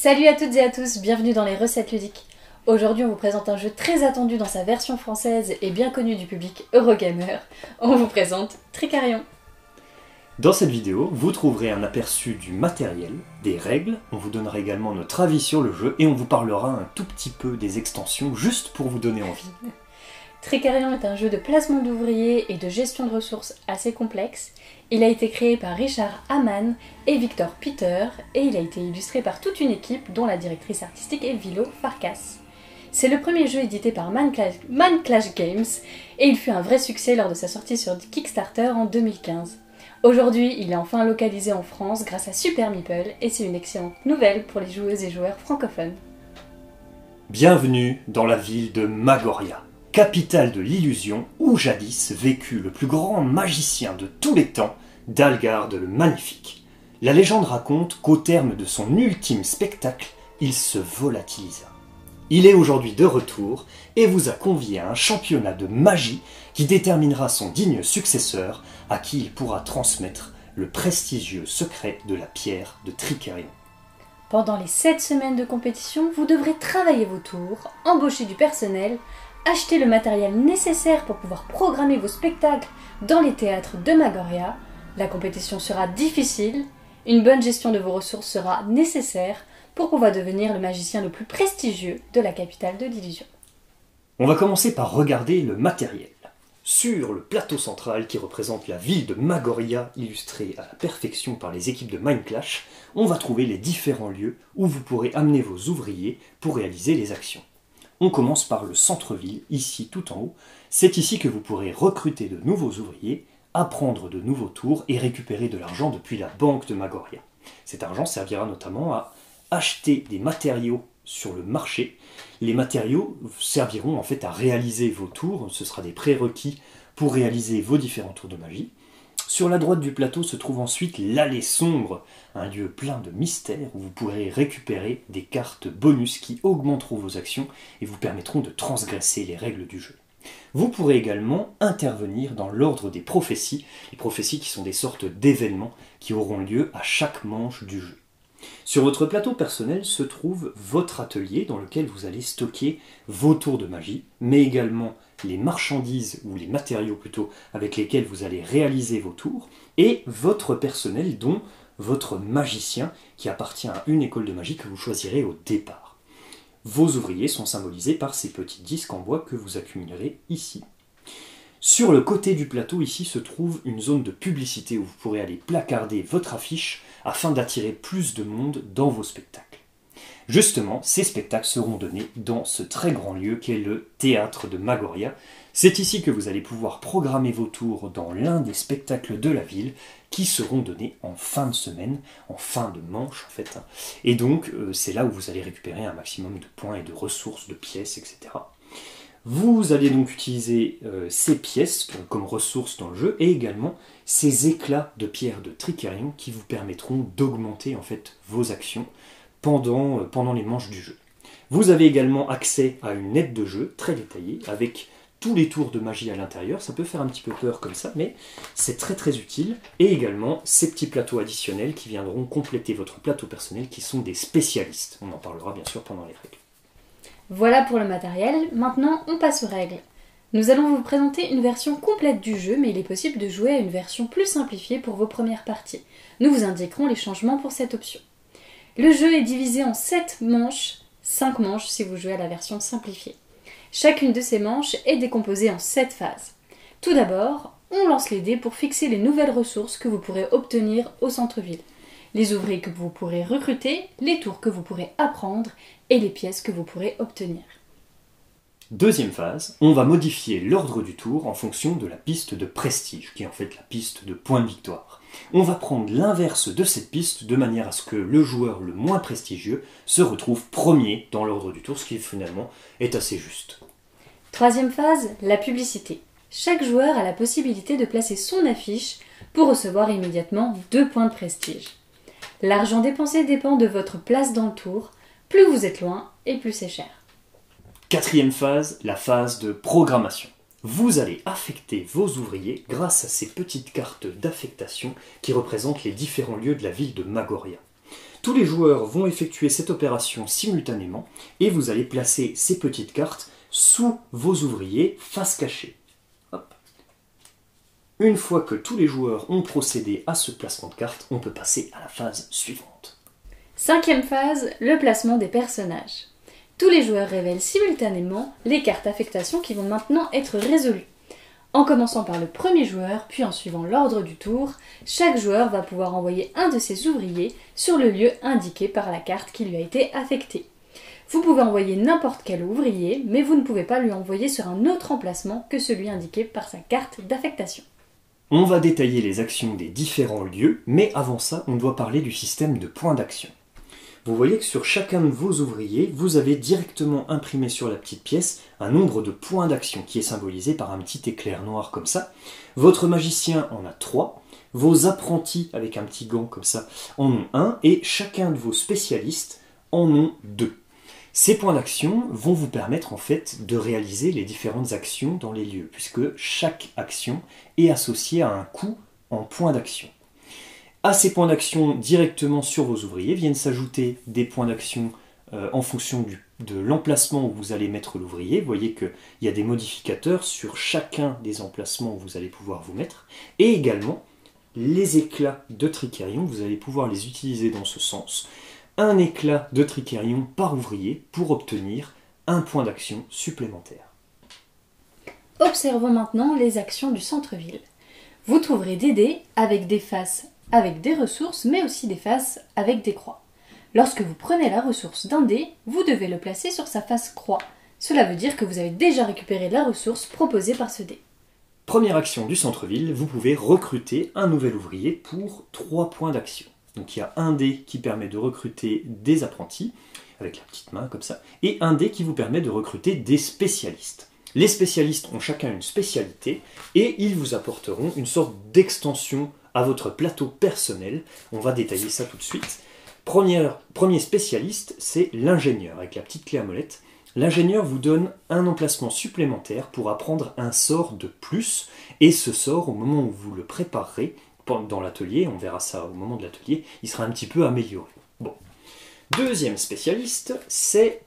Salut à toutes et à tous, bienvenue dans les recettes ludiques. Aujourd'hui on vous présente un jeu très attendu dans sa version française et bien connu du public Eurogamer. On vous présente Tricarion. Dans cette vidéo, vous trouverez un aperçu du matériel, des règles, on vous donnera également notre avis sur le jeu et on vous parlera un tout petit peu des extensions juste pour vous donner envie. Tricarion est un jeu de placement d'ouvriers et de gestion de ressources assez complexe. Il a été créé par Richard Hamann et Victor Peter et il a été illustré par toute une équipe dont la directrice artistique est Vilo Farkas. C'est le premier jeu édité par Manclash Games et il fut un vrai succès lors de sa sortie sur Kickstarter en 2015. Aujourd'hui, il est enfin localisé en France grâce à Super Meeple et c'est une excellente nouvelle pour les joueuses et joueurs francophones. Bienvenue dans la ville de Magoria, capitale de l'illusion où jadis vécut le plus grand magicien de tous les temps, Dalgard le Magnifique. La légende raconte qu'au terme de son ultime spectacle, il se volatilisa. Il est aujourd'hui de retour et vous a convié à un championnat de magie qui déterminera son digne successeur à qui il pourra transmettre le prestigieux secret de la pierre de Tricarion. Pendant les 7 semaines de compétition, vous devrez travailler vos tours, embaucher du personnel, acheter le matériel nécessaire pour pouvoir programmer vos spectacles dans les théâtres de Magoria. La compétition sera difficile, une bonne gestion de vos ressources sera nécessaire pour pouvoir devenir le magicien le plus prestigieux de la capitale de l'illusion. On va commencer par regarder le matériel. Sur le plateau central qui représente la ville de Magoria, illustrée à la perfection par les équipes de Mindclash, on va trouver les différents lieux où vous pourrez amener vos ouvriers pour réaliser les actions. On commence par le centre-ville, ici tout en haut. C'est ici que vous pourrez recruter de nouveaux ouvriers, apprendre de nouveaux tours et récupérer de l'argent depuis la banque de Magoria. Cet argent servira notamment à acheter des matériaux sur le marché. Les matériaux serviront en fait à réaliser vos tours, ce sera des prérequis pour réaliser vos différents tours de magie. Sur la droite du plateau se trouve ensuite l'allée sombre, un lieu plein de mystères où vous pourrez récupérer des cartes bonus qui augmenteront vos actions et vous permettront de transgresser les règles du jeu. Vous pourrez également intervenir dans l'ordre des prophéties, les prophéties qui sont des sortes d'événements qui auront lieu à chaque manche du jeu. Sur votre plateau personnel se trouve votre atelier dans lequel vous allez stocker vos tours de magie, mais également les marchandises ou les matériaux plutôt avec lesquels vous allez réaliser vos tours, et votre personnel dont votre magicien qui appartient à une école de magie que vous choisirez au départ. Vos ouvriers sont symbolisés par ces petits disques en bois que vous accumulerez ici. Sur le côté du plateau ici se trouve une zone de publicité où vous pourrez aller placarder votre affiche afin d'attirer plus de monde dans vos spectacles. Justement, ces spectacles seront donnés dans ce très grand lieu qu'est le théâtre de Magoria. C'est ici que vous allez pouvoir programmer vos tours dans l'un des spectacles de la ville qui seront donnés en fin de semaine, en fin de manche en fait. Et donc c'est là où vous allez récupérer un maximum de points et de ressources, de pièces, etc. Vous allez donc utiliser ces pièces comme ressources dans le jeu et également ces éclats de pierre de Tricarion qui vous permettront d'augmenter en fait vos actions pendant les manches du jeu. Vous avez également accès à une aide de jeu très détaillée avec tous les tours de magie à l'intérieur. Ça peut faire un petit peu peur comme ça, mais c'est très très utile. Et également ces petits plateaux additionnels qui viendront compléter votre plateau personnel qui sont des spécialistes. On en parlera bien sûr pendant les règles. Voilà pour le matériel, maintenant on passe aux règles. Nous allons vous présenter une version complète du jeu, mais il est possible de jouer à une version plus simplifiée pour vos premières parties. Nous vous indiquerons les changements pour cette option. Le jeu est divisé en 7 manches, 5 manches si vous jouez à la version simplifiée. Chacune de ces manches est décomposée en 7 phases. Tout d'abord, on lance les dés pour fixer les nouvelles ressources que vous pourrez obtenir au centre-ville. Les ouvriers que vous pourrez recruter, les tours que vous pourrez apprendre et les pièces que vous pourrez obtenir. Deuxième phase, on va modifier l'ordre du tour en fonction de la piste de prestige, qui est en fait la piste de points de victoire. On va prendre l'inverse de cette piste de manière à ce que le joueur le moins prestigieux se retrouve premier dans l'ordre du tour, ce qui finalement est assez juste. Troisième phase, la publicité. Chaque joueur a la possibilité de placer son affiche pour recevoir immédiatement 2 points de prestige. L'argent dépensé dépend de votre place dans le tour. Plus vous êtes loin et plus c'est cher. Quatrième phase, la phase de programmation. Vous allez affecter vos ouvriers grâce à ces petites cartes d'affectation qui représentent les différents lieux de la ville de Magoria. Tous les joueurs vont effectuer cette opération simultanément et vous allez placer ces petites cartes sous vos ouvriers face cachée. Hop. Une fois que tous les joueurs ont procédé à ce placement de cartes, on peut passer à la phase suivante. 5e phase, le placement des personnages. Tous les joueurs révèlent simultanément les cartes affectation qui vont maintenant être résolues. En commençant par le premier joueur, puis en suivant l'ordre du tour, chaque joueur va pouvoir envoyer un de ses ouvriers sur le lieu indiqué par la carte qui lui a été affectée. Vous pouvez envoyer n'importe quel ouvrier, mais vous ne pouvez pas lui envoyer sur un autre emplacement que celui indiqué par sa carte d'affectation. On va détailler les actions des différents lieux, mais avant ça, on doit parler du système de points d'action. Vous voyez que sur chacun de vos ouvriers, vous avez directement imprimé sur la petite pièce un nombre de points d'action qui est symbolisé par un petit éclair noir comme ça. Votre magicien en a 3, vos apprentis avec un petit gant comme ça en ont 1 et chacun de vos spécialistes en ont 2. Ces points d'action vont vous permettre en fait de réaliser les différentes actions dans les lieux puisque chaque action est associée à un coût en points d'action. À ces points d'action directement sur vos ouvriers viennent s'ajouter des points d'action en fonction de l'emplacement où vous allez mettre l'ouvrier. Vous voyez qu'il y a des modificateurs sur chacun des emplacements où vous allez pouvoir vous mettre. Et également, les éclats de Tricérion, vous allez pouvoir les utiliser dans ce sens. Un éclat de Tricérion par ouvrier pour obtenir un point d'action supplémentaire. Observons maintenant les actions du centre-ville. Vous trouverez des dés avec des faces avec des ressources, mais aussi des faces avec des croix. Lorsque vous prenez la ressource d'un dé, vous devez le placer sur sa face croix. Cela veut dire que vous avez déjà récupéré la ressource proposée par ce dé. Première action du centre-ville, vous pouvez recruter un nouvel ouvrier pour 3 points d'action. Donc il y a un dé qui permet de recruter des apprentis, avec la petite main comme ça, et un dé qui vous permet de recruter des spécialistes. Les spécialistes ont chacun une spécialité, et ils vous apporteront une sorte d'extension à votre plateau personnel. On va détailler ça tout de suite. Premier spécialiste, c'est l'ingénieur, avec la petite clé à molette. L'ingénieur vous donne un emplacement supplémentaire pour apprendre un sort de plus, et ce sort, au moment où vous le préparerez, dans l'atelier, on verra ça au moment de l'atelier, il sera un petit peu amélioré. Bon. Deuxième spécialiste, c'est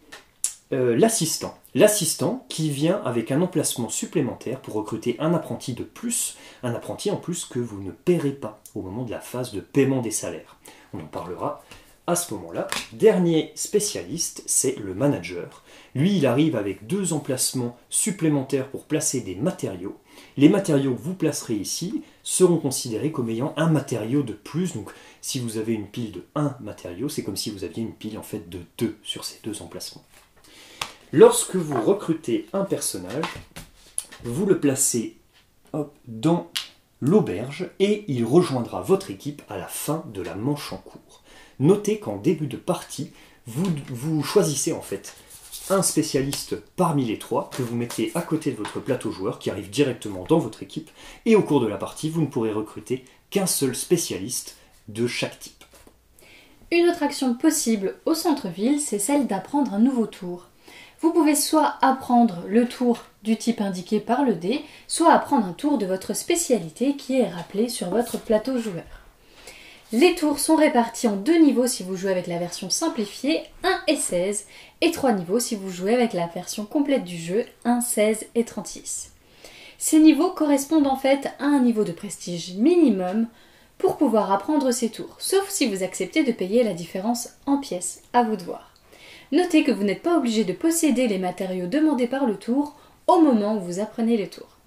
l'assistant. L'assistant qui vient avec un emplacement supplémentaire pour recruter un apprenti de plus, un apprenti en plus que vous ne paierez pas au moment de la phase de paiement des salaires. On en parlera à ce moment-là. Dernier spécialiste, c'est le manager. Lui, il arrive avec 2 emplacements supplémentaires pour placer des matériaux. Les matériaux que vous placerez ici seront considérés comme ayant un matériau de plus. Donc, si vous avez une pile de 1 matériau, c'est comme si vous aviez une pile en fait de 2 sur ces 2 emplacements. Lorsque vous recrutez un personnage, vous le placez dans l'auberge et il rejoindra votre équipe à la fin de la manche en cours. Notez qu'en début de partie, vous choisissez en fait un spécialiste parmi les 3 que vous mettez à côté de votre plateau joueur qui arrive directement dans votre équipe et au cours de la partie, vous ne pourrez recruter qu'un seul spécialiste de chaque type. Une autre action possible au centre-ville, c'est celle d'apprendre un nouveau tour. Vous pouvez soit apprendre le tour du type indiqué par le dé, soit apprendre un tour de votre spécialité qui est rappelé sur votre plateau joueur. Les tours sont répartis en 2 niveaux si vous jouez avec la version simplifiée, 1 et 16, et 3 niveaux si vous jouez avec la version complète du jeu, 1, 16 et 36. Ces niveaux correspondent en fait à un niveau de prestige minimum pour pouvoir apprendre ces tours, sauf si vous acceptez de payer la différence en pièces, à vous de voir. Notez que vous n'êtes pas obligé de posséder les matériaux demandés par le tour au moment où vous apprenez les tours.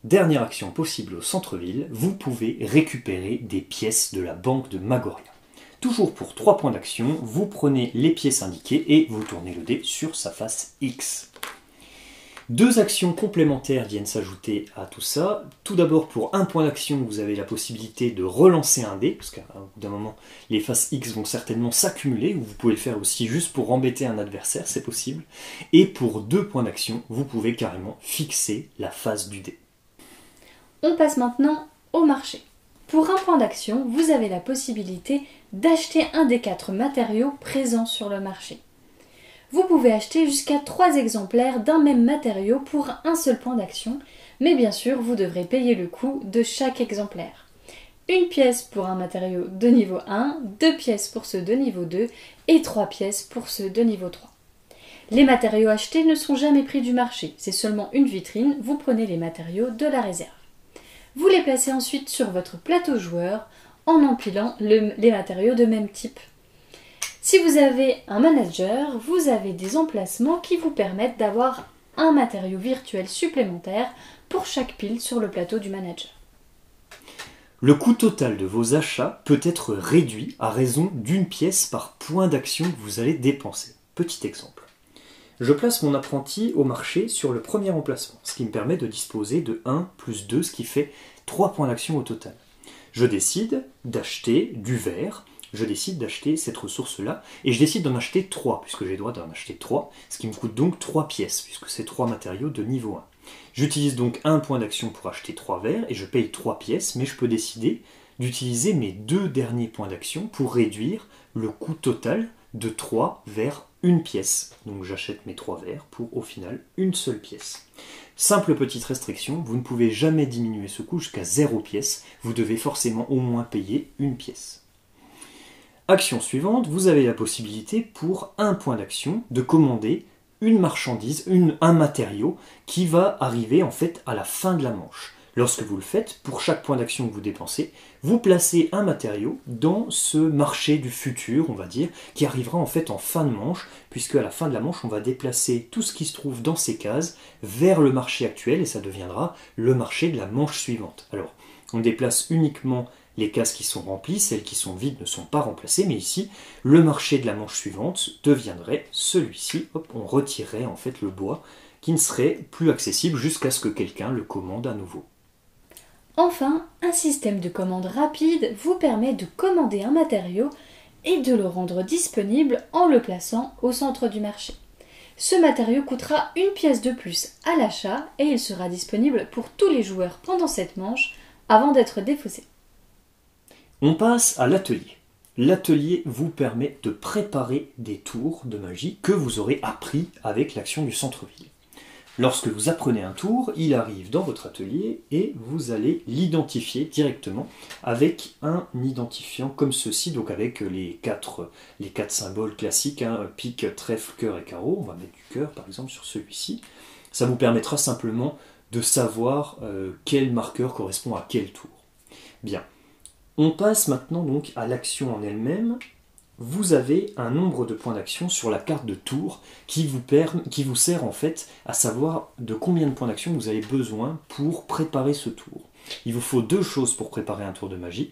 Dernière action possible au centre-ville, vous pouvez récupérer des pièces de la banque de Magoria. Toujours pour 3 points d'action, vous prenez les pièces indiquées et vous tournez le dé sur sa face X. 2 actions complémentaires viennent s'ajouter à tout ça. Tout d'abord, pour 1 point d'action, vous avez la possibilité de relancer un dé, parce qu'à un bout d'un moment, les faces X vont certainement s'accumuler, ou vous pouvez le faire aussi juste pour embêter un adversaire, c'est possible. Et pour 2 points d'action, vous pouvez carrément fixer la face du dé. On passe maintenant au marché. Pour 1 point d'action, vous avez la possibilité d'acheter un des 4 matériaux présents sur le marché. Vous pouvez acheter jusqu'à 3 exemplaires d'un même matériau pour un seul point d'action, mais bien sûr, vous devrez payer le coût de chaque exemplaire. une pièce pour un matériau de niveau 1, 2 pièces pour ceux de niveau 2 et 3 pièces pour ceux de niveau 3. Les matériaux achetés ne sont jamais pris du marché, c'est seulement une vitrine, vous prenez les matériaux de la réserve. Vous les placez ensuite sur votre plateau joueur en empilant les matériaux de même type. Si vous avez un manager, vous avez des emplacements qui vous permettent d'avoir un matériau virtuel supplémentaire pour chaque pile sur le plateau du manager. Le coût total de vos achats peut être réduit à raison d'une pièce par point d'action que vous allez dépenser. Petit exemple. Je place mon apprenti au marché sur le premier emplacement, ce qui me permet de disposer de 1 plus 2, ce qui fait 3 points d'action au total. Je décide d'acheter du verre, je décide d'acheter cette ressource-là, et je décide d'en acheter 3, puisque j'ai le droit d'en acheter 3, ce qui me coûte donc 3 pièces, puisque c'est 3 matériaux de niveau 1. J'utilise donc 1 point d'action pour acheter 3 verres, et je paye 3 pièces, mais je peux décider d'utiliser mes 2 derniers points d'action pour réduire le coût total de 3 vers 1 pièce. Donc j'achète mes 3 verres pour au final une seule pièce. Simple petite restriction, vous ne pouvez jamais diminuer ce coût jusqu'à 0 pièce, vous devez forcément au moins payer 1 pièce. Action suivante, vous avez la possibilité pour 1 point d'action de commander une marchandise, un matériau qui va arriver en fait à la fin de la manche. Lorsque vous le faites, pour chaque point d'action que vous dépensez, vous placez un matériau dans ce marché du futur, on va dire, qui arrivera en fait en fin de manche, puisque à la fin de la manche, on va déplacer tout ce qui se trouve dans ces cases vers le marché actuel, et ça deviendra le marché de la manche suivante. Alors, on déplace uniquement les cases qui sont remplies, celles qui sont vides ne sont pas remplacées, mais ici, le marché de la manche suivante deviendrait celui-ci. Hop, on retirerait en fait le bois qui ne serait plus accessible jusqu'à ce que quelqu'un le commande à nouveau. Enfin, un système de commande rapide vous permet de commander un matériau et de le rendre disponible en le plaçant au centre du marché. Ce matériau coûtera 1 pièce de plus à l'achat et il sera disponible pour tous les joueurs pendant cette manche avant d'être défaussé. On passe à l'atelier. L'atelier vous permet de préparer des tours de magie que vous aurez appris avec l'action du centre-ville. Lorsque vous apprenez un tour, il arrive dans votre atelier et vous allez l'identifier directement avec un identifiant comme ceci, donc avec les quatre symboles classiques, pique, trèfle, cœur et carreau. On va mettre du cœur par exemple sur celui-ci. Ça vous permettra simplement de savoir quel marqueur correspond à quel tour. Bien, on passe maintenant donc à l'action en elle-même. Vous avez un nombre de points d'action sur la carte de tour qui vous sert en fait à savoir de combien de points d'action vous avez besoin pour préparer ce tour. Il vous faut 2 choses pour préparer un tour de magie.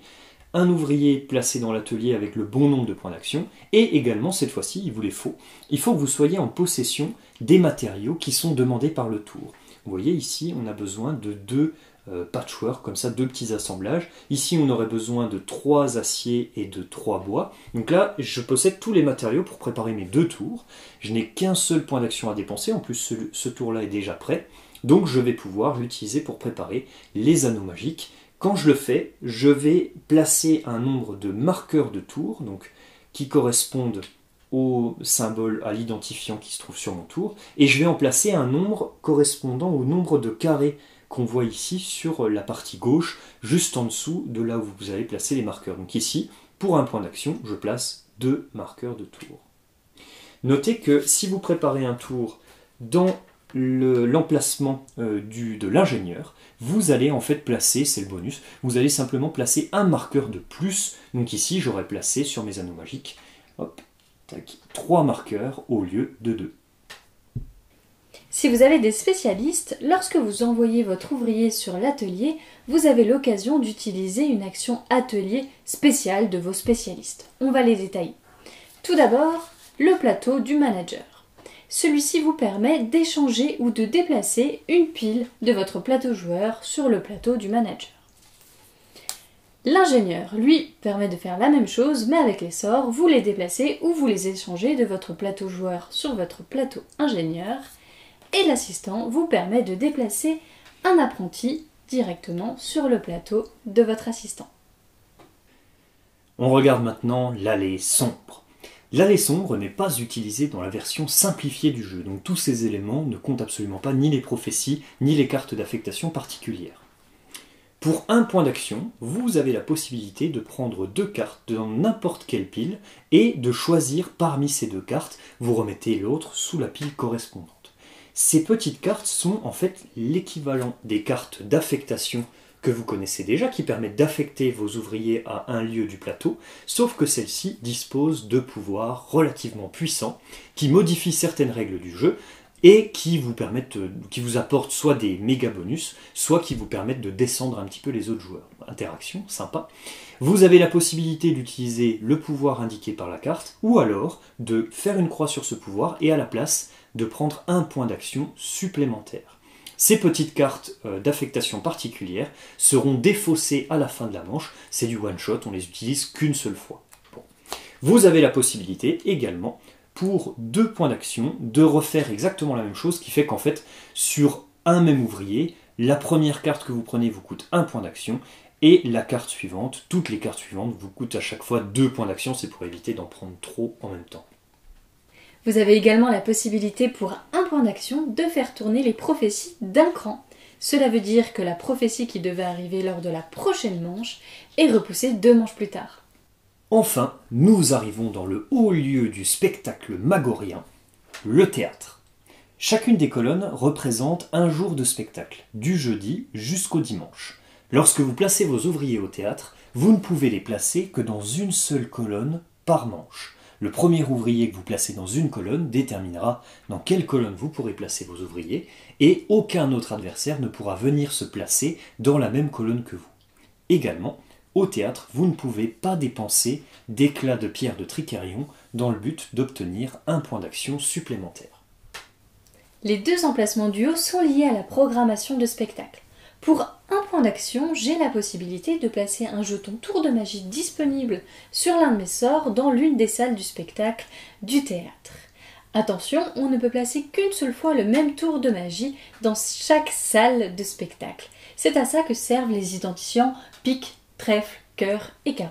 Un ouvrier placé dans l'atelier avec le bon nombre de points d'action et également, cette fois-ci, il vous les faut. Il faut que vous soyez en possession des matériaux qui sont demandés par le tour. Vous voyez ici, on a besoin de 2 patchwork, comme ça 2 petits assemblages. Ici on aurait besoin de 3 aciers et de 3 bois. Donc là je possède tous les matériaux pour préparer mes 2 tours. Je n'ai qu'un seul point d'action à dépenser, en plus ce tour là est déjà prêt. Donc je vais pouvoir l'utiliser pour préparer les anneaux magiques. Quand je le fais, je vais placer un nombre de marqueurs de tour, donc qui correspondent au symbole, à l'identifiant qui se trouve sur mon tour, et je vais en placer un nombre correspondant au nombre de carrés qu'on voit ici sur la partie gauche, juste en dessous de là où vous allez placer les marqueurs. Donc ici, pour un point d'action, je place 2 marqueurs de tour. Notez que si vous préparez un tour dans l'emplacement de l'ingénieur, vous allez en fait placer, c'est le bonus, vous allez simplement placer un marqueur de plus. Donc ici, j'aurais placé sur mes anneaux magiques, hop, tac, 3 marqueurs au lieu de 2. Si vous avez des spécialistes, lorsque vous envoyez votre ouvrier sur l'atelier, vous avez l'occasion d'utiliser une action atelier spéciale de vos spécialistes. On va les détailler. Tout d'abord, le plateau du manager. Celui-ci vous permet d'échanger ou de déplacer une pile de votre plateau joueur sur le plateau du manager. L'ingénieur, lui, permet de faire la même chose, mais avec les sorts, vous les déplacez ou vous les échangez de votre plateau joueur sur votre plateau ingénieur. Et l'assistant vous permet de déplacer un apprenti directement sur le plateau de votre assistant. On regarde maintenant l'allée sombre. L'allée sombre n'est pas utilisée dans la version simplifiée du jeu, donc tous ces éléments ne comptent absolument pas, ni les prophéties, ni les cartes d'affectation particulières. Pour un point d'action, vous avez la possibilité de prendre 2 cartes dans n'importe quelle pile et de choisir parmi ces 2 cartes, vous remettez l'autre sous la pile correspondante. Ces petites cartes sont en fait l'équivalent des cartes d'affectation que vous connaissez déjà, qui permettent d'affecter vos ouvriers à un lieu du plateau, sauf que celles-ci disposent de pouvoirs relativement puissants, qui modifient certaines règles du jeu, et qui vous apportent soit des méga bonus, soit qui vous permettent de descendre un petit peu les autres joueurs. Interaction, sympa. Vous avez la possibilité d'utiliser le pouvoir indiqué par la carte, ou alors de faire une croix sur ce pouvoir, et à la place de prendre un point d'action supplémentaire. Ces petites cartes d'affectation particulière seront défaussées à la fin de la manche. C'est du one-shot, on les utilise qu'une seule fois. Bon. Vous avez la possibilité également, pour 2 points d'action, de refaire exactement la même chose, ce qui fait qu'en fait, sur un même ouvrier, la première carte que vous prenez vous coûte 1 point d'action, et la carte suivante, toutes les cartes suivantes, vous coûtent à chaque fois 2 points d'action, c'est pour éviter d'en prendre trop en même temps. Vous avez également la possibilité pour un point d'action de faire tourner les prophéties d'un cran. Cela veut dire que la prophétie qui devait arriver lors de la prochaine manche est repoussée 2 manches plus tard. Enfin, nous arrivons dans le haut lieu du spectacle magorien, le théâtre. Chacune des colonnes représente un jour de spectacle, du jeudi jusqu'au dimanche. Lorsque vous placez vos ouvriers au théâtre, vous ne pouvez les placer que dans une seule colonne par manche. Le premier ouvrier que vous placez dans une colonne déterminera dans quelle colonne vous pourrez placer vos ouvriers, et aucun autre adversaire ne pourra venir se placer dans la même colonne que vous. Également, au théâtre, vous ne pouvez pas dépenser d'éclats de pierre de Tricarion dans le but d'obtenir un point d'action supplémentaire. Les 2 emplacements du haut sont liés à la programmation de spectacle. Pour un point d'action, j'ai la possibilité de placer un jeton tour de magie disponible sur l'un de mes sorts dans l'une des salles du spectacle du théâtre. Attention, on ne peut placer qu'une seule fois le même tour de magie dans chaque salle de spectacle. C'est à ça que servent les identifiants pique, trèfle, cœur et carreau.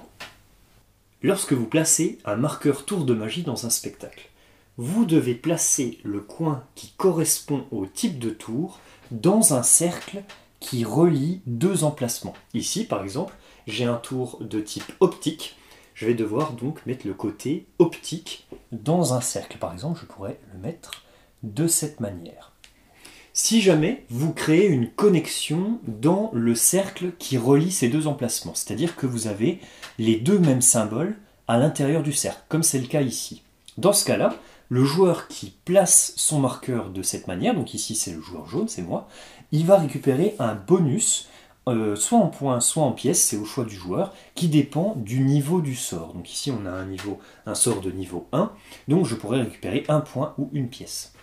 Lorsque vous placez un marqueur tour de magie dans un spectacle, vous devez placer le coin qui correspond au type de tour dans un cercle qui relie 2 emplacements. Ici, par exemple, j'ai un tour de type optique. Je vais devoir donc mettre le côté optique dans un cercle. Par exemple, je pourrais le mettre de cette manière. Si jamais vous créez une connexion dans le cercle qui relie ces 2 emplacements, c'est-à-dire que vous avez les 2 mêmes symboles à l'intérieur du cercle, comme c'est le cas ici. Dans ce cas-là, le joueur qui place son marqueur de cette manière, donc ici c'est le joueur jaune, c'est moi, il va récupérer un bonus, soit en points, soit en pièces, c'est au choix du joueur, qui dépend du niveau du sort. Donc ici on a un sort de niveau 1, donc je pourrais récupérer un point ou une pièce.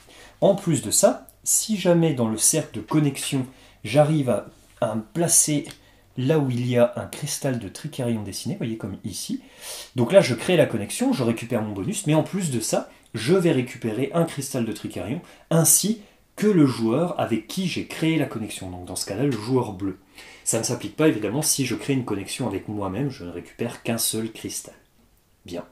En plus de ça, si jamais dans le cercle de connexion, j'arrive à me placer là où il y a un cristal de Tricarion dessiné, vous voyez comme ici, donc là je crée la connexion, je récupère mon bonus, mais en plus de ça, je vais récupérer un cristal de Tricarion, ainsi que le joueur avec qui j'ai créé la connexion. Donc dans ce cas-là, le joueur bleu. Ça ne s'applique pas évidemment si je crée une connexion avec moi-même, je ne récupère qu'un seul cristal. Bien.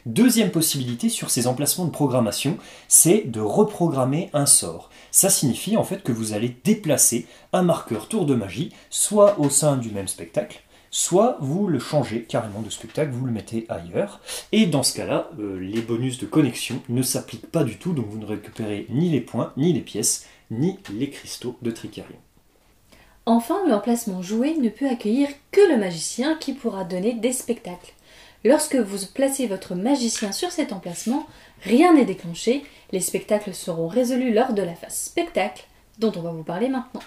Deuxième possibilité sur ces emplacements de programmation, c'est de reprogrammer un sort. Ça signifie en fait que vous allez déplacer un marqueur tour de magie, soit au sein du même spectacle, soit vous le changez carrément de spectacle, vous le mettez ailleurs. Et dans ce cas-là, les bonus de connexion ne s'appliquent pas du tout, donc vous ne récupérez ni les points, ni les pièces, ni les cristaux de Tricarion. Enfin, l'emplacement joué ne peut accueillir que le magicien qui pourra donner des spectacles. Lorsque vous placez votre magicien sur cet emplacement, rien n'est déclenché, les spectacles seront résolus lors de la phase spectacle, dont on va vous parler maintenant.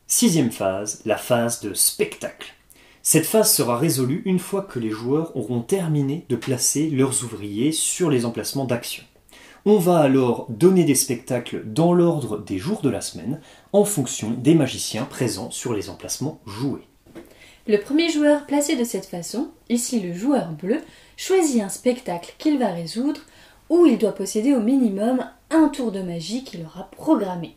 6e phase, la phase de spectacle. Cette phase sera résolue une fois que les joueurs auront terminé de placer leurs ouvriers sur les emplacements d'action. On va alors donner des spectacles dans l'ordre des jours de la semaine, en fonction des magiciens présents sur les emplacements joués. Le premier joueur placé de cette façon, ici le joueur bleu, choisit un spectacle qu'il va résoudre, où il doit posséder au minimum un tour de magie qu'il aura programmé.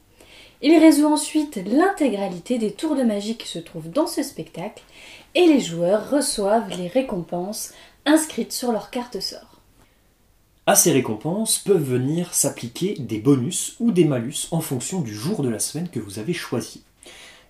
Il résout ensuite l'intégralité des tours de magie qui se trouvent dans ce spectacle, et les joueurs reçoivent les récompenses inscrites sur leur carte sort. À ces récompenses peuvent venir s'appliquer des bonus ou des malus en fonction du jour de la semaine que vous avez choisi.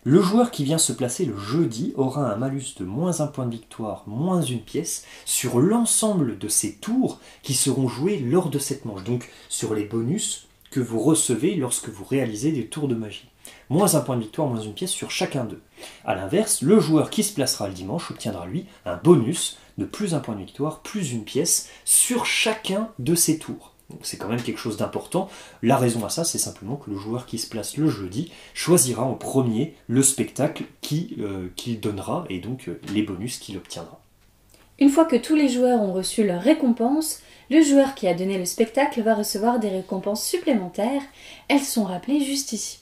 Le joueur qui vient se placer le jeudi aura un malus de moins 1 point de victoire, moins 1 pièce sur l'ensemble de ses tours qui seront joués lors de cette manche, donc sur les bonus que vous recevez lorsque vous réalisez des tours de magie. Moins 1 point de victoire, moins 1 pièce sur chacun d'eux. A l'inverse, le joueur qui se placera le dimanche obtiendra lui un bonus de plus 1 point de victoire, plus 1 pièce sur chacun de ses tours. C'est quand même quelque chose d'important. La raison à ça, c'est simplement que le joueur qui se place le jeudi choisira en premier le spectacle qu'il donnera et donc les bonus qu'il obtiendra. Une fois que tous les joueurs ont reçu leur récompense, le joueur qui a donné le spectacle va recevoir des récompenses supplémentaires. Elles sont rappelées juste ici.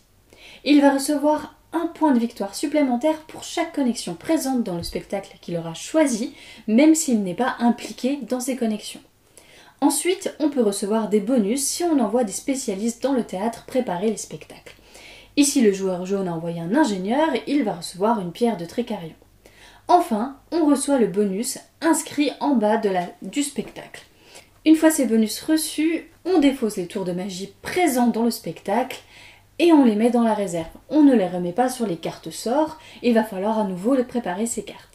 Il va recevoir 1 point de victoire supplémentaire pour chaque connexion présente dans le spectacle qu'il aura choisi, même s'il n'est pas impliqué dans ces connexions. Ensuite, on peut recevoir des bonus si on envoie des spécialistes dans le théâtre préparer les spectacles. Ici, le joueur jaune a envoyé un ingénieur et il va recevoir une pierre de Tricarion. Enfin, on reçoit le bonus inscrit en bas du spectacle. Une fois ces bonus reçus, on défausse les tours de magie présents dans le spectacle et on les met dans la réserve. On ne les remet pas sur les cartes sorts, il va falloir à nouveau préparer ces cartes.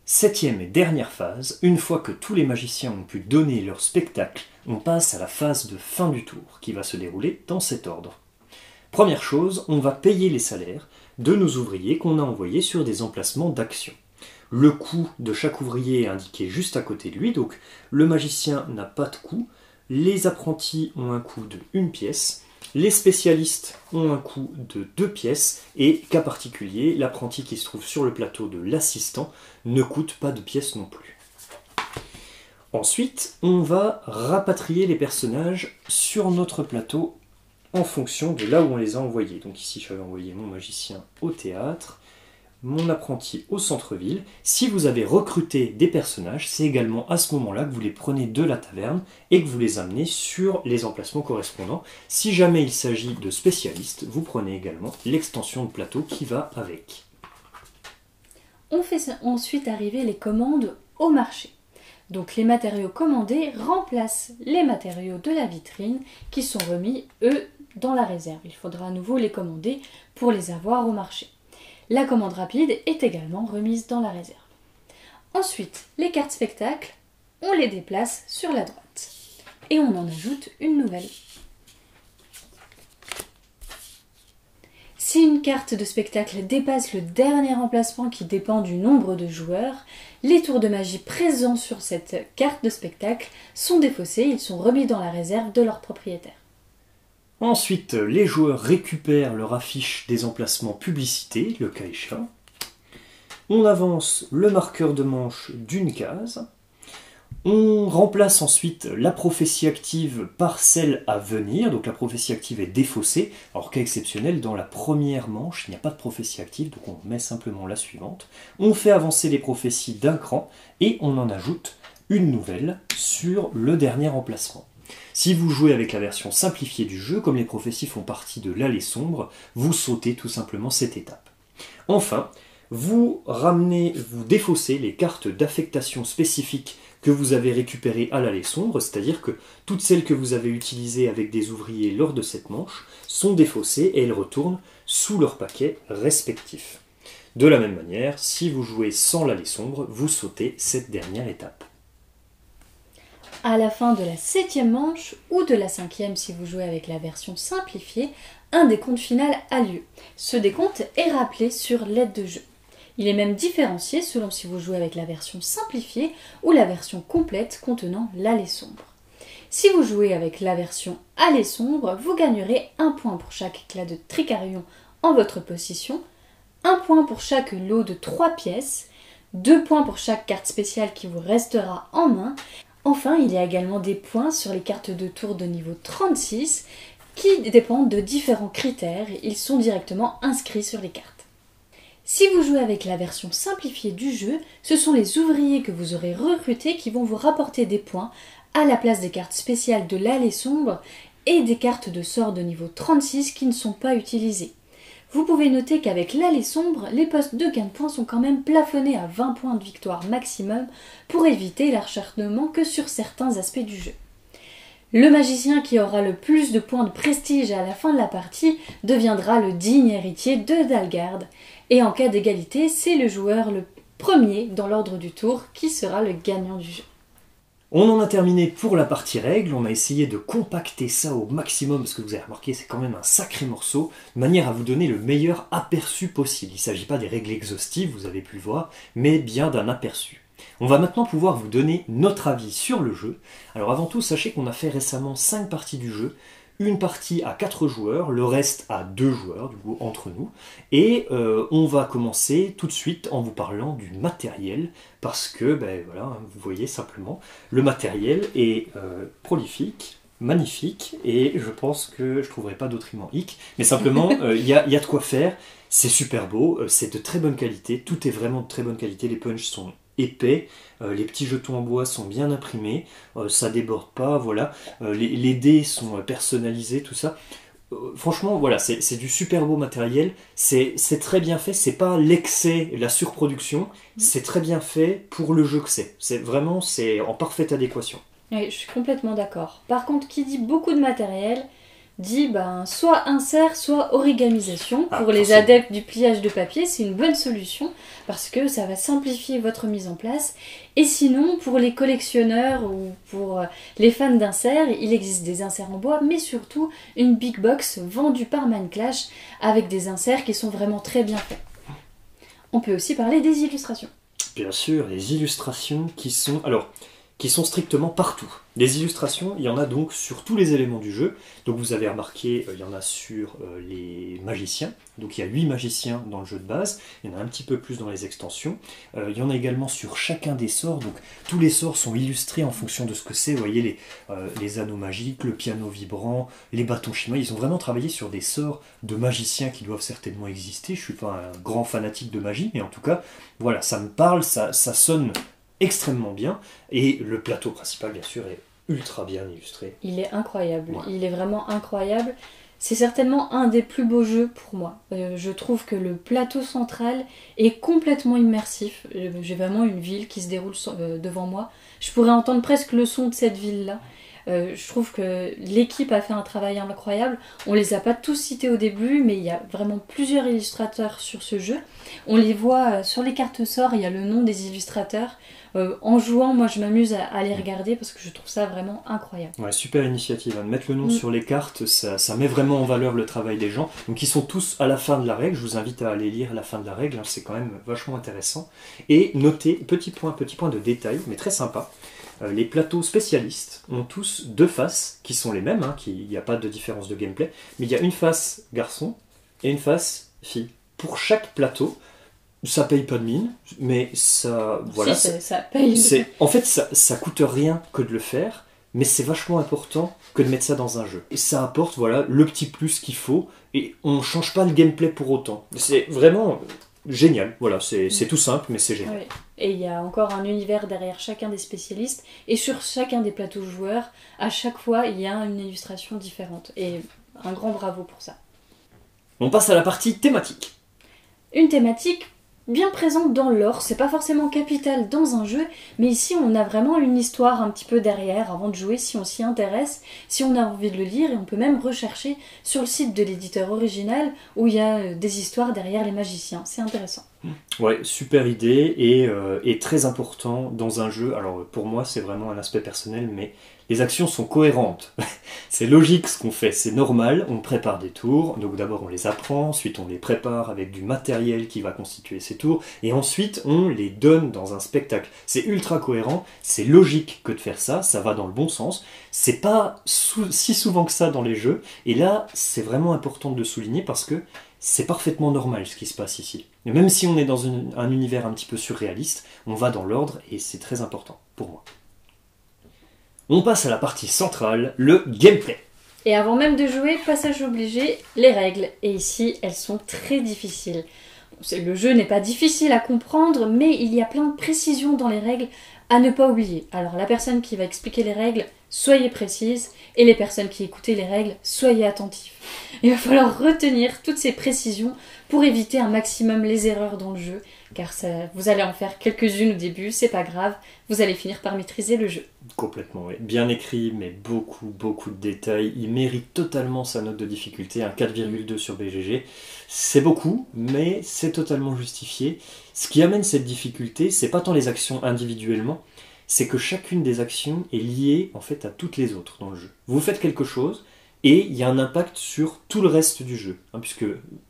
7e et dernière phase, une fois que tous les magiciens ont pu donner leur spectacle, on passe à la phase de fin du tour, qui va se dérouler dans cet ordre. Première chose, on va payer les salaires de nos ouvriers qu'on a envoyés sur des emplacements d'action. Le coût de chaque ouvrier est indiqué juste à côté de lui, donc le magicien n'a pas de coût, les apprentis ont un coût de 1 pièce, les spécialistes ont un coût de 2 pièces et, cas particulier, l'apprenti qui se trouve sur le plateau de l'assistant ne coûte pas de pièces non plus. Ensuite, on va rapatrier les personnages sur notre plateau en fonction de là où on les a envoyés. Donc ici, j'avais envoyé mon magicien au théâtre, mon apprenti au centre-ville. Si vous avez recruté des personnages, c'est également à ce moment-là que vous les prenez de la taverne et que vous les amenez sur les emplacements correspondants. Si jamais il s'agit de spécialistes, vous prenez également l'extension de plateau qui va avec. On fait ensuite arriver les commandes au marché. Donc les matériaux commandés remplacent les matériaux de la vitrine qui sont remis, eux, dans la réserve. Il faudra à nouveau les commander pour les avoir au marché. La commande rapide est également remise dans la réserve. Ensuite, les cartes spectacle, on les déplace sur la droite. Et on en ajoute une nouvelle. Si une carte de spectacle dépasse le dernier emplacement qui dépend du nombre de joueurs, les tours de magie présents sur cette carte de spectacle sont défaussés, ils sont remis dans la réserve de leur propriétaire. Ensuite, les joueurs récupèrent leur affiche des emplacements publicités, le cas échéant. On avance le marqueur de manche d'une case. On remplace ensuite la prophétie active par celle à venir. Donc la prophétie active est défaussée. Alors cas exceptionnel, dans la première manche, il n'y a pas de prophétie active, donc on met simplement la suivante. On fait avancer les prophéties d'un cran et on en ajoute une nouvelle sur le dernier emplacement. Si vous jouez avec la version simplifiée du jeu, comme les prophéties font partie de l'allée sombre, vous sautez tout simplement cette étape. Enfin, vous défaussez les cartes d'affectation spécifiques que vous avez récupérées à l'allée sombre, c'est-à-dire que toutes celles que vous avez utilisées avec des ouvriers lors de cette manche sont défaussées et elles retournent sous leur paquet respectif. De la même manière, si vous jouez sans l'allée sombre, vous sautez cette dernière étape. À la fin de la 7e manche, ou de la 5e si vous jouez avec la version simplifiée, un décompte final a lieu. Ce décompte est rappelé sur l'aide de jeu. Il est même différencié selon si vous jouez avec la version simplifiée ou la version complète contenant l'allée sombre. Si vous jouez avec la version allée sombre, vous gagnerez 1 point pour chaque éclat de Tricarion en votre possession, 1 point pour chaque lot de 3 pièces, 2 points pour chaque carte spéciale qui vous restera en main. Enfin, il y a également des points sur les cartes de tour de niveau 36 qui dépendent de différents critères. Ils sont directement inscrits sur les cartes. Si vous jouez avec la version simplifiée du jeu, ce sont les ouvriers que vous aurez recrutés qui vont vous rapporter des points à la place des cartes spéciales de l'allée sombre et des cartes de sort de niveau 36 qui ne sont pas utilisées. Vous pouvez noter qu'avec l'allée sombre, les postes de gain de points sont quand même plafonnés à 20 points de victoire maximum pour éviter l'acharnement que sur certains aspects du jeu. Le magicien qui aura le plus de points de prestige à la fin de la partie deviendra le digne héritier de Dalgarde. Et en cas d'égalité, c'est le joueur le premier dans l'ordre du tour qui sera le gagnant du jeu. On en a terminé pour la partie règles, on a essayé de compacter ça au maximum, parce que vous avez remarqué, c'est quand même un sacré morceau, de manière à vous donner le meilleur aperçu possible. Il ne s'agit pas des règles exhaustives, vous avez pu le voir, mais bien d'un aperçu. On va maintenant pouvoir vous donner notre avis sur le jeu. Alors avant tout, sachez qu'on a fait récemment 5 parties du jeu, une partie à 4 joueurs, le reste à 2 joueurs, du coup, entre nous. Et on va commencer tout de suite en vous parlant du matériel, parce que, ben voilà, vous voyez simplement, le matériel est prolifique, magnifique, et je pense que je ne trouverai pas d'autre mot hic, mais simplement, il y a de quoi faire, c'est super beau, c'est de très bonne qualité, tout est vraiment de très bonne qualité, les punchs sont épais, les petits jetons en bois sont bien imprimés, ça déborde pas, voilà, les dés sont personnalisés, tout ça. Franchement, voilà, c'est du super beau matériel, c'est très bien fait, c'est pas l'excès, la surproduction, c'est très bien fait pour le jeu que c'est. C'est vraiment, c'est en parfaite adéquation. Oui, je suis complètement d'accord. Par contre, qui dit beaucoup de matériel, dit soit insert, soit origamisation. Pour les adeptes du pliage de papier, c'est une bonne solution parce que ça va simplifier votre mise en place. Et sinon, pour les collectionneurs ou pour les fans d'inserts, il existe des inserts en bois, mais surtout une big box vendue par Mindclash avec des inserts qui sont vraiment très bien faits. On peut aussi parler des illustrations. Bien sûr, les illustrations qui sont strictement partout. Les illustrations, il y en a donc sur tous les éléments du jeu. Donc vous avez remarqué, il y en a sur les magiciens. Donc il y a 8 magiciens dans le jeu de base. Il y en a un petit peu plus dans les extensions. Il y en a également sur chacun des sorts. Donc tous les sorts sont illustrés en fonction de ce que c'est. Vous voyez les anneaux magiques, le piano vibrant, les bâtons chinois. Ils ont vraiment travaillé sur des sorts de magiciens qui doivent certainement exister. Je ne suis pas un grand fanatique de magie, mais en tout cas, voilà, ça me parle, ça sonne extrêmement bien, et le plateau principal bien sûr est ultra bien illustré. Il est incroyable, Ouais. Il est vraiment incroyable. C'est certainement un des plus beaux jeux pour moi. Je trouve que le plateau central est complètement immersif. J'ai vraiment une ville qui se déroule devant moi. Je pourrais entendre presque le son de cette ville-là. Je trouve que l'équipe a fait un travail incroyable. On les a pas tous cités au début, mais il y a vraiment plusieurs illustrateurs sur ce jeu. On les voit sur les cartes sorts, il y a le nom des illustrateurs. En jouant, moi je m'amuse à les regarder parce que je trouve ça vraiment incroyable. Ouais, super initiative, hein. De mettre le nom sur les cartes, ça met vraiment en valeur le travail des gens. Donc ils sont tous à la fin de la règle, je vous invite à aller lire la fin de la règle, hein. C'est quand même vachement intéressant. Et notez, petit point de détail, mais très sympa, les plateaux spécialistes ont tous 2 faces qui sont les mêmes, hein, il n'y a pas de différence de gameplay, mais il y a une face garçon et une face fille. Pour chaque plateau, ça paye pas de mine, mais ça, voilà, Si, ça paye. en fait, ça coûte rien que de le faire, mais c'est vachement important que de mettre ça dans un jeu. Et ça apporte, voilà, le petit plus qu'il faut, et on change pas le gameplay pour autant. C'est vraiment génial, voilà, c'est tout simple, mais c'est génial. Oui. Et il y a encore un univers derrière chacun des spécialistes, et sur chacun des plateaux joueurs, à chaque fois, il y a une illustration différente. Et un grand bravo pour ça. On passe à la partie thématique. Une thématique bien présente dans l'or, c'est pas forcément capital dans un jeu, mais ici on a vraiment une histoire un petit peu derrière avant de jouer si on s'y intéresse, si on a envie de le lire, et on peut même rechercher sur le site de l'éditeur original où il y a des histoires derrière les magiciens, c'est intéressant. Ouais, super idée et très important dans un jeu. Alors pour moi c'est vraiment un aspect personnel, mais les actions sont cohérentes. C'est logique ce qu'on fait, c'est normal, on prépare des tours, donc d'abord on les apprend, ensuite on les prépare avec du matériel qui va constituer ces tours, et ensuite on les donne dans un spectacle. C'est ultra cohérent, c'est logique que de faire ça, ça va dans le bon sens, c'est pas si souvent que ça dans les jeux, et là c'est vraiment important de le souligner parce que c'est parfaitement normal ce qui se passe ici. Et même si on est dans un univers un petit peu surréaliste, on va dans l'ordre et c'est très important pour moi. On passe à la partie centrale, le gameplay. Et avant même de jouer, passage obligé, les règles. Et ici, elles sont très difficiles. Le jeu n'est pas difficile à comprendre, mais il y a plein de précisions dans les règles à ne pas oublier. Alors la personne qui va expliquer les règles, soyez précise, et les personnes qui écoutent les règles, soyez attentifs. Il va falloir retenir toutes ces précisions pour éviter un maximum les erreurs dans le jeu, car vous allez en faire quelques-unes au début, c'est pas grave, vous allez finir par maîtriser le jeu. Complètement, oui. Bien écrit, mais beaucoup de détails. Il mérite totalement sa note de difficulté, un 4,2 sur BGG. C'est beaucoup, mais c'est totalement justifié. Ce qui amène cette difficulté, c'est pas tant les actions individuellement, c'est que chacune des actions est liée en fait à toutes les autres dans le jeu. Vous faites quelque chose, et il y a un impact sur tout le reste du jeu, puisque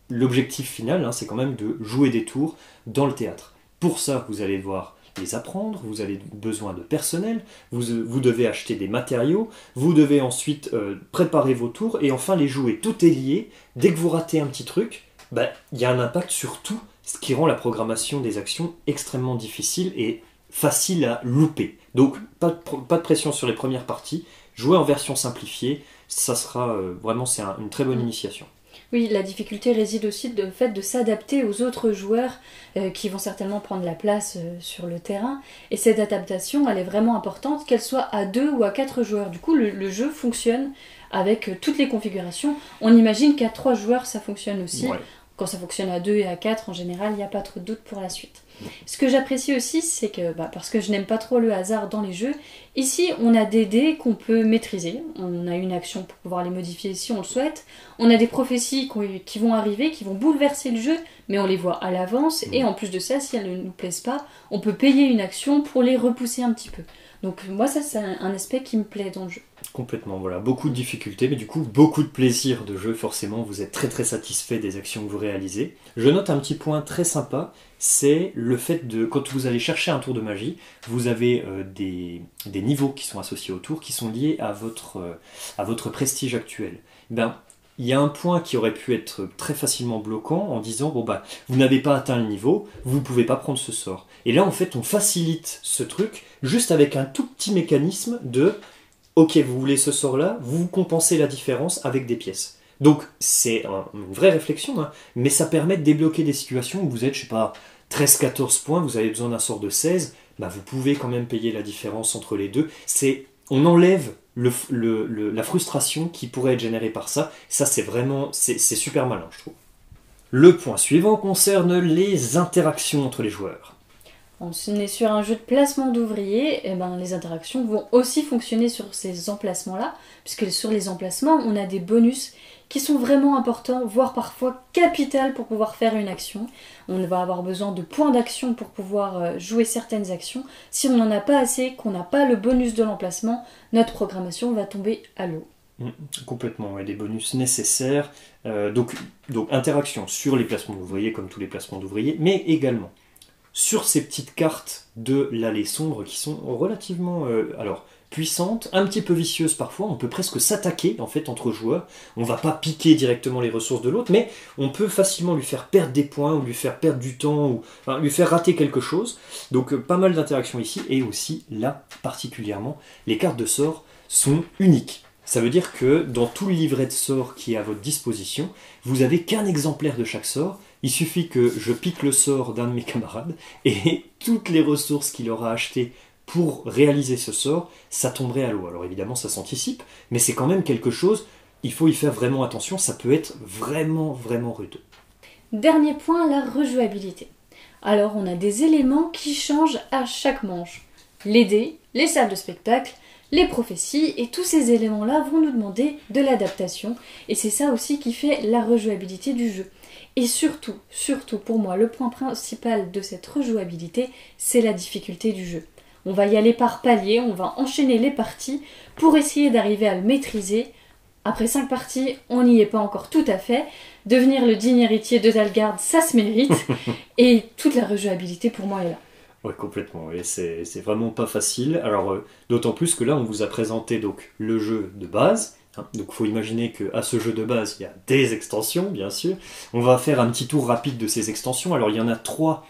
l'objectif final, c'est quand même de jouer des tours dans le théâtre. Pour ça, vous allez devoir les apprendre, vous avez besoin de personnel, vous devez acheter des matériaux, vous devez ensuite préparer vos tours, et enfin les jouer. Tout est lié. Dès que vous ratez un petit truc, il y a un impact sur tout, ce qui rend la programmation des actions extrêmement difficile et facile à louper. Donc, pas de pression sur les premières parties, jouer en version simplifiée, ça sera vraiment une très bonne initiation. Oui, la difficulté réside aussi dans le fait de s'adapter aux autres joueurs qui vont certainement prendre la place sur le terrain. Et cette adaptation, elle est vraiment importante, qu'elle soit à 2 ou à 4 joueurs. Du coup, le jeu fonctionne avec toutes les configurations. On imagine qu'à 3 joueurs, ça fonctionne aussi. Ouais. Quand ça fonctionne à 2 et à 4, en général, il n'y a pas trop de doute pour la suite. Ce que j'apprécie aussi, c'est que, parce que je n'aime pas trop le hasard dans les jeux, ici, on a des dés qu'on peut maîtriser. On a une action pour pouvoir les modifier si on le souhaite. On a des prophéties qui vont arriver, qui vont bouleverser le jeu, mais on les voit à l'avance. Et en plus de ça, si elles ne nous plaisent pas, on peut payer une action pour les repousser un petit peu. Donc moi, ça, c'est un aspect qui me plaît dans le jeu. Complètement, voilà. Beaucoup de difficultés, mais du coup, beaucoup de plaisir de jeu. Forcément, vous êtes très satisfait des actions que vous réalisez. Je note un petit point très sympa, c'est le fait de, quand vous allez chercher un tour de magie, vous avez des niveaux qui sont associés au tour, qui sont liés à votre prestige actuel. Il y a un point qui aurait pu être très facilement bloquant en disant vous n'avez pas atteint le niveau, vous ne pouvez pas prendre ce sort. Et là, en fait, on facilite ce truc juste avec un tout petit mécanisme de ok, vous voulez ce sort-là, vous compensez la différence avec des pièces. Donc, c'est une vraie réflexion, mais ça permet de débloquer des situations où vous êtes, 13-14 points, vous avez besoin d'un sort de 16, vous pouvez quand même payer la différence entre les deux. On enlève la frustration qui pourrait être générée par ça. Ça, c'est super malin, je trouve. Le point suivant concerne les interactions entre les joueurs. On est sur un jeu de placement d'ouvriers, et les interactions vont aussi fonctionner sur ces emplacements-là, puisque sur les emplacements, on a des bonus qui sont vraiment importants, voire parfois capitales pour pouvoir faire une action. On va avoir besoin de points d'action pour pouvoir jouer certaines actions. Si on n'en a pas assez, qu'on n'a pas le bonus de l'emplacement, notre programmation va tomber à l'eau. Complètement, ouais, des bonus nécessaires. Donc interaction sur les placements d'ouvriers, comme tous les placements d'ouvriers, mais également sur ces petites cartes de l'allée sombre qui sont relativement puissantes, un petit peu vicieuses parfois. On peut presque s'attaquer en fait entre joueurs. On va pas piquer directement les ressources de l'autre, mais on peut facilement lui faire perdre des points ou lui faire perdre du temps ou lui faire rater quelque chose. Donc pas mal d'interactions ici, et aussi là particulièrement, les cartes de sorts sont uniques. Ça veut dire que dans tout le livret de sorts qui est à votre disposition, vous n'avez qu'un exemplaire de chaque sort. Il suffit que je pique le sort d'un de mes camarades et toutes les ressources qu'il aura achetées pour réaliser ce sort, ça tomberait à l'eau. Alors évidemment, ça s'anticipe, mais c'est quand même quelque chose, il faut y faire vraiment attention, ça peut être vraiment rude. Dernier point, la rejouabilité. Alors on a des éléments qui changent à chaque manche. Les dés, les salles de spectacle, les prophéties, et tous ces éléments-là vont nous demander de l'adaptation, et c'est ça aussi qui fait la rejouabilité du jeu. Et surtout pour moi, le point principal de cette rejouabilité, c'est la difficulté du jeu. On va y aller par paliers, on va enchaîner les parties pour essayer d'arriver à le maîtriser. Après 5 parties, on n'y est pas encore tout à fait. Devenir le digne héritier de Dalgarde, ça se mérite. Et toute la rejouabilité pour moi est là. Oui, complètement. Oui. C'est vraiment pas facile. Alors, d'autant plus que là, on vous a présenté donc le jeu de base. Donc, il faut imaginer qu'à ce jeu de base, il y a des extensions, bien sûr. On va faire un petit tour rapide de ces extensions. Alors, il y en a 3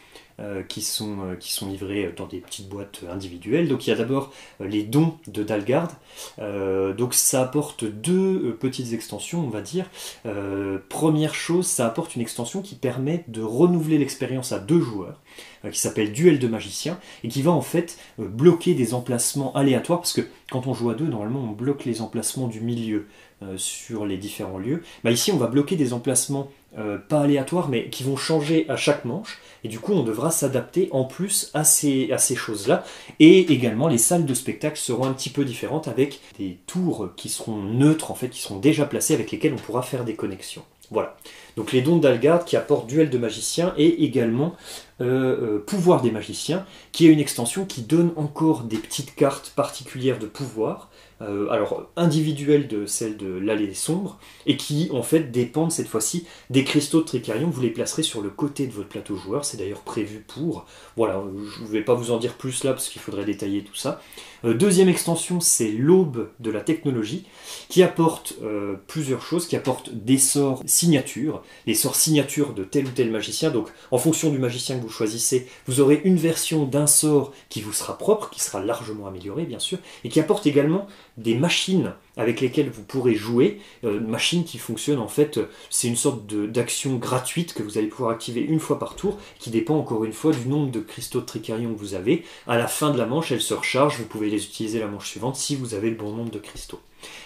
qui sont livrés dans des petites boîtes individuelles. Donc, il y a d'abord les dons de Dalgarde. Donc, ça apporte 2 petites extensions, on va dire. Première chose, ça apporte une extension qui permet de renouveler l'expérience à 2 joueurs, qui s'appelle Duel de magicien, et qui va en fait bloquer des emplacements aléatoires, parce que quand on joue à 2, normalement on bloque les emplacements du milieu sur les différents lieux. Ici on va bloquer des emplacements pas aléatoires, mais qui vont changer à chaque manche. Et du coup, on devra s'adapter en plus à ces choses-là. Et également, les salles de spectacle seront un petit peu différentes avec des tours qui seront neutres, en fait, qui seront déjà placées, avec lesquelles on pourra faire des connexions. Voilà. Donc les dons d'Algard qui apportent Duel de magiciens et également Pouvoir des magiciens, qui est une extension qui donne encore des petites cartes particulières de pouvoir, alors individuelles de celles de l'allée sombre, et qui en fait dépendent cette fois-ci des cristaux de Tricarion. Vous les placerez sur le côté de votre plateau joueur, c'est d'ailleurs prévu pour. Voilà, je ne vais pas vous en dire plus là parce qu'il faudrait détailler tout ça. Deuxième extension, c'est l'Aube de la technologie, qui apporte plusieurs choses, qui apporte des sorts signatures, les sorts signatures de tel ou tel magicien. Donc en fonction du magicien que vous choisissez, vous aurez une version d'un sort qui vous sera propre, qui sera largement amélioré bien sûr, et qui apporte également des machines avec lesquelles vous pourrez jouer, machines qui fonctionnent en fait, c'est une sorte d'action gratuite que vous allez pouvoir activer une fois par tour, qui dépend encore une fois du nombre de cristaux de Tricarion que vous avez. À la fin de la manche, elle se recharge, vous pouvez les utiliser la manche suivante si vous avez le bon nombre de cristaux.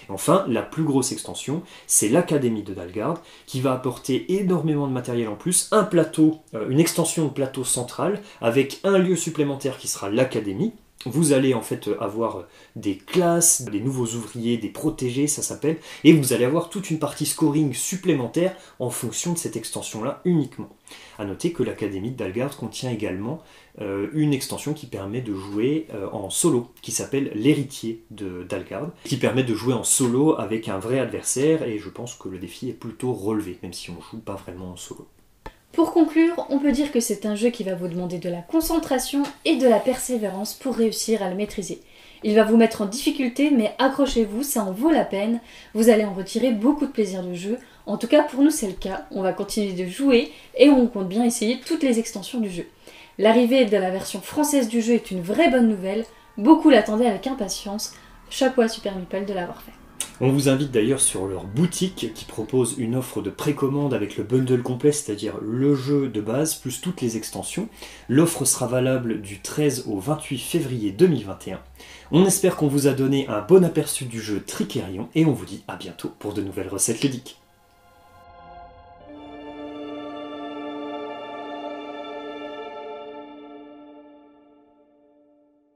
Et enfin, la plus grosse extension, c'est l'Académie de Dalgard, qui va apporter énormément de matériel en plus, un plateau, une extension de plateau central, avec un lieu supplémentaire qui sera l'Académie. Vous allez en fait avoir des classes, des nouveaux ouvriers, des protégés, ça s'appelle, et vous allez avoir toute une partie scoring supplémentaire en fonction de cette extension-là uniquement. A noter que l'Académie de Dalgard contient également une extension qui permet de jouer en solo, qui s'appelle l'Héritier de Dalgard, qui permet de jouer en solo avec un vrai adversaire, et je pense que le défi est plutôt relevé, même si on ne joue pas vraiment en solo. Pour conclure, on peut dire que c'est un jeu qui va vous demander de la concentration et de la persévérance pour réussir à le maîtriser. Il va vous mettre en difficulté, mais accrochez-vous, ça en vaut la peine. Vous allez en retirer beaucoup de plaisir de jeu. En tout cas, pour nous, c'est le cas. On va continuer de jouer et on compte bien essayer toutes les extensions du jeu. L'arrivée de la version française du jeu est une vraie bonne nouvelle. Beaucoup l'attendaient avec impatience. Chapeau à Super Meeple de l'avoir fait. On vous invite d'ailleurs sur leur boutique qui propose une offre de précommande avec le bundle complet, c'est-à-dire le jeu de base plus toutes les extensions. L'offre sera valable du 13 au 28 février 2021. On espère qu'on vous a donné un bon aperçu du jeu Tricarion et on vous dit à bientôt pour de nouvelles recettes ludiques.